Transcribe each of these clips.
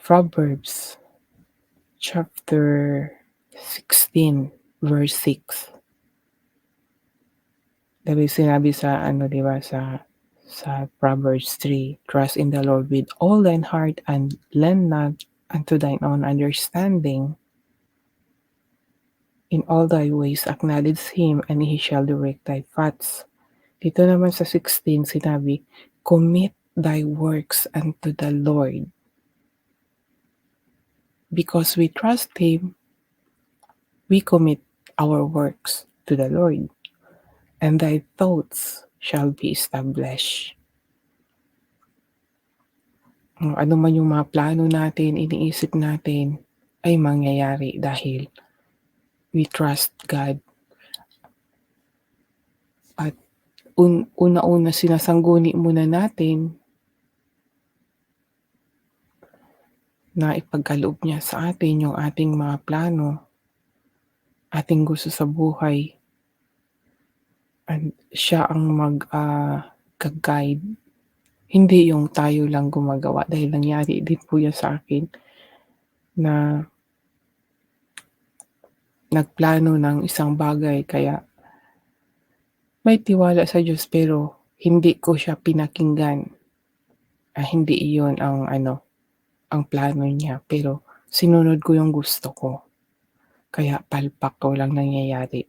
Proverbs chapter 16, verse 6. Sinabi sa ano, 'di ba, sa Proverbs 3, "Trust in the Lord with all thine heart and lean not unto thine own understanding. In all thy ways acknowledge him, and he shall direct thy paths." Dito naman sa 16 sinabi, "Commit thy works unto the Lord." Because we trust him, we commit our works to the Lord, and thy thoughts shall be established. Ano man yung mga plano natin, iniisip natin, ay mangyayari dahil we trust God. At una-una sinasangguni muna natin na ipagkaloob niya sa atin yung ating mga plano, ating gusto sa buhay, and siya ang ga-guide. Hindi yung tayo lang gumagawa dahil nangyari din po yan sa akin na nagplano ng isang bagay kaya may tiwala sa Diyos pero hindi ko siya pinakinggan. Hindi iyon ang ano, ang plano niya pero sinunod ko yung gusto ko. Kaya palpak, walang nangyayari.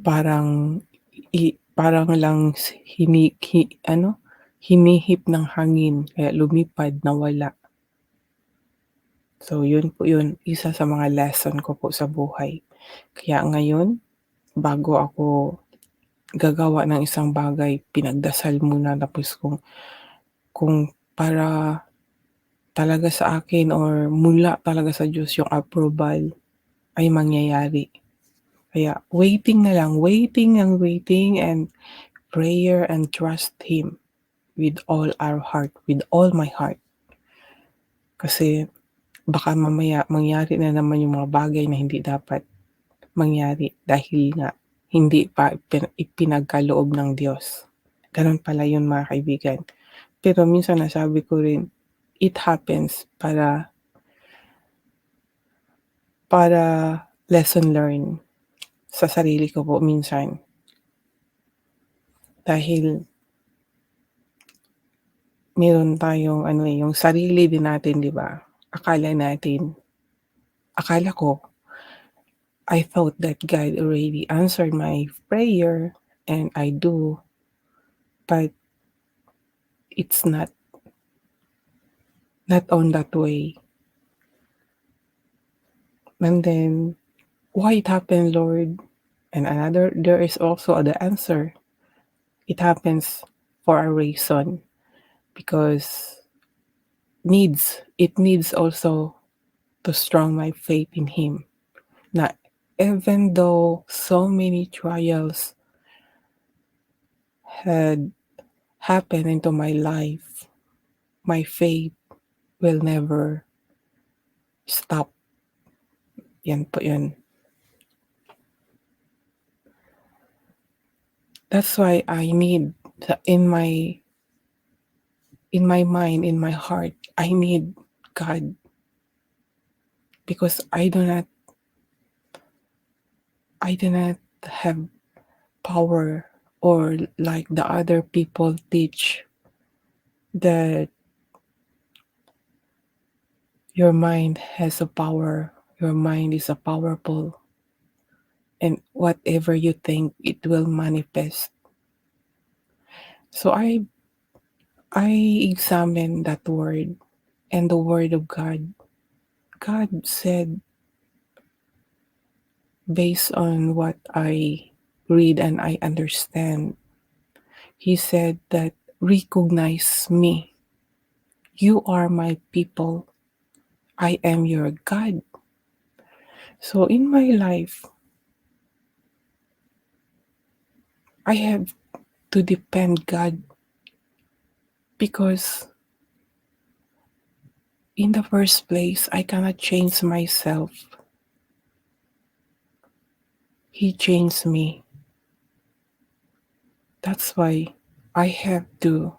Parang parang lang hinihip ng hangin kaya lumipad, nawala. So yun po yun, isa sa mga lesson ko po sa buhay. Kaya ngayon, bago ako gagawa ng isang bagay, pinagdasal muna tapos kung para talaga sa akin or mula talaga sa Diyos yung approval ay mangyayari. Kaya waiting na lang, waiting and waiting and prayer and trust Him with all our heart, with all my heart. Kasi baka mamaya mangyari na naman yung mga bagay na hindi dapat mangyari dahil nga hindi pa ipinagkaloob ng Diyos. Gano'n pala yun mga kaibigan. Pero minsan nasabi ko rin, it happens para lesson learned sa sarili ko po minsan. Dahil meron tayong yung sarili din natin, 'di ba? Akala ko, I thought that God already answered my prayer and I do, but it's not on that way. And then, why it happened, Lord? And there is also the answer. It happens for a reason because it needs also to strong my faith in Him. Na even though so many trials had happened into my life, my faith will never stop. Yan po yun. That's why I need in my mind, in my heart, I need God because I do not have power or like the other people teach that your mind has a power, your mind is a powerful, and whatever you think, it will manifest. So I examine that word and the word of God. God said, based on what I read and I understand, He said that recognize me. You are my people. I am your God. So in my life, I have to depend God because in the first place, I cannot change myself. He changed me. That's why I have to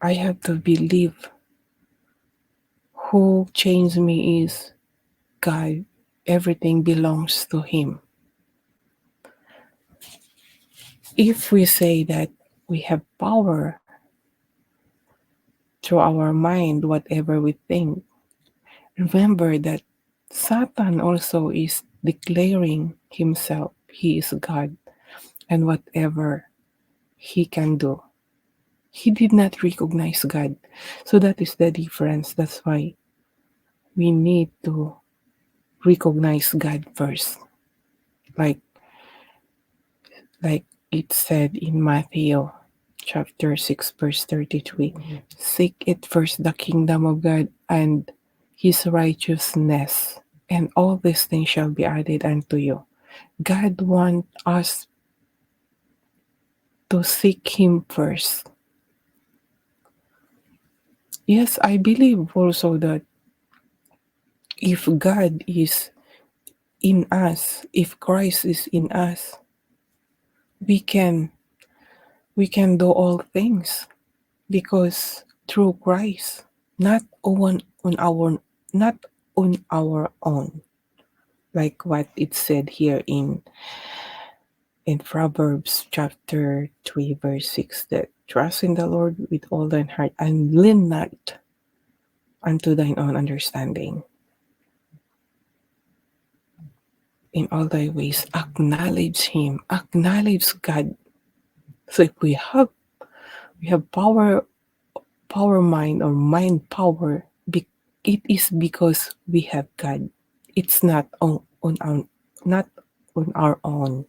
I have to believe who changed me is God. Everything belongs to Him. If we say that we have power through our mind, whatever we think, remember that Satan also is declaring himself he is God and whatever he can do. He did not recognize God. So that is the difference. That's why we need to recognize God first. Like like it said in Matthew chapter 6 verse 33. Seek it first the kingdom of God and his righteousness, and all these things shall be added unto you. God wants us to seek him first. Yes, I believe also that if God is in us, if Christ is in us, we can we can do all things because through Christ, not not on our own, like what it said here in Proverbs chapter 3 verse 6, that trust in the Lord with all thine heart and lean not unto thine own understanding. In all thy ways acknowledge him, acknowledge God. So if we have power mind or mind power, it is because we have God. It's not on our not on our own.